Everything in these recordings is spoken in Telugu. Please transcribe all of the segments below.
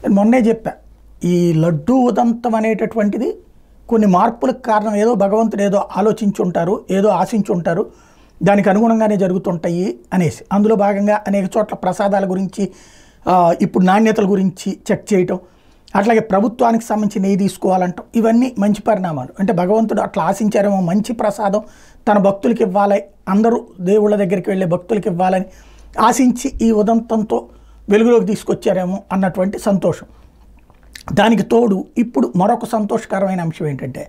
నేను మొన్నే చెప్పా, ఈ లడ్డూ ఉదంతం అనేటటువంటిది కొన్ని మార్పులకు కారణం ఏదో భగవంతుడు ఏదో ఆలోచించుంటారు, ఏదో ఆశించుంటారు, దానికి అనుగుణంగానే జరుగుతుంటాయి అనేసి. అందులో భాగంగా అనేక చోట్ల ప్రసాదాల గురించి, ఇప్పుడు నాణ్యతల గురించి చెక్ చేయటం, అట్లాగే ప్రభుత్వానికి సంబంధించి నెయ్యి తీసుకోవాలంటాం, ఇవన్నీ మంచి పరిణామాలు. అంటే భగవంతుడు అట్లా ఆశించారేమో, మంచి ప్రసాదం తన భక్తులకి ఇవ్వాలి, అందరూ దేవుళ్ళ దగ్గరికి వెళ్ళే భక్తులకి ఇవ్వాలని ఆశించి ఈ ఉదంతంతో వెలుగులోకి తీసుకొచ్చారేమో అన్నటువంటి సంతోషం. దానికి తోడు ఇప్పుడు మరొక సంతోషకరమైన అంశం ఏంటంటే,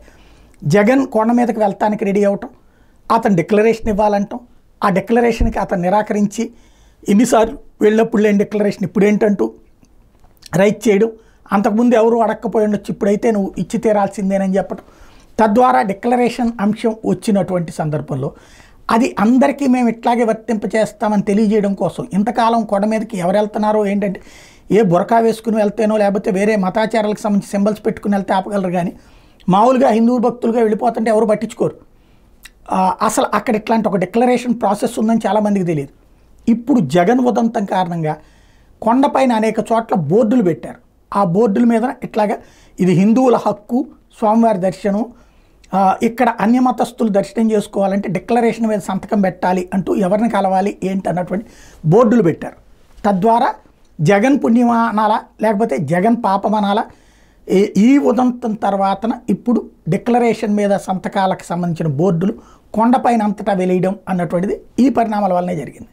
జగన్ కొండ మీదకి వెళ్తానికి రెడీ అవ్వటం, అతను డిక్లరేషన్ ఇవ్వాలంటాం, ఆ డిక్లరేషన్కి అతను నిరాకరించి ఎన్నిసార్లు వెళ్ళినప్పుడు లేని డిక్లరేషన్ ఇప్పుడు ఏంటంటూ రైట్ చేయడం, అంతకుముందు ఎవరు అడక్కపోయి ఉండొచ్చు, ఇప్పుడైతే నువ్వు ఇచ్చి తీరాల్సిందేనని చెప్పడం, తద్వారా డిక్లరేషన్ అంశం వచ్చినటువంటి సందర్భంలో అది అందరికీ మేము ఇట్లాగే వర్తింపచేస్తామని తెలియజేయడం కోసం ఇంతకాలం కొండ మీదకి ఎవరు వెళ్తున్నారో ఏంటంటే, ఏ బురకా వేసుకుని వెళ్తేనో లేకపోతే వేరే మతాచారాలకు సంబంధించి సింబల్స్ పెట్టుకుని వెళ్తే ఆపగలరు, కానీ మామూలుగా హిందూ భక్తులుగా వెళ్ళిపోతుంటే ఎవరు పట్టించుకోరు. అసలు అక్కడ ఇట్లాంటి ఒక డిక్లరేషన్ ప్రాసెస్ ఉందని చాలామందికి తెలియదు. ఇప్పుడు జగన్ ఉదంతం కారణంగా కొండపైన అనేక చోట్ల బోర్డులు పెట్టారు. ఆ బోర్డుల మీద ఇట్లాగా ఇది హిందువుల హక్కు, స్వామివారి దర్శనం, ఇక్కడ అన్యమతస్థులు దర్శనం చేసుకోవాలంటే డిక్లరేషన్ మీద సంతకం పెట్టాలి అంటూ ఎవరిని కలవాలి ఏంటి అన్నటువంటి బోర్డులు పెట్టారు. తద్వారా జగన్ పుణ్యమానాలా లేకపోతే జగన్ పాపమనాలా, ఈ ఉదంతం తర్వాతన ఇప్పుడు డిక్లరేషన్ మీద సంతకాలకు సంబంధించిన బోర్డులు కొండపైన అంతటా వెలియడం అన్నటువంటిది ఈ పరిణామాల వల్లనే జరిగింది.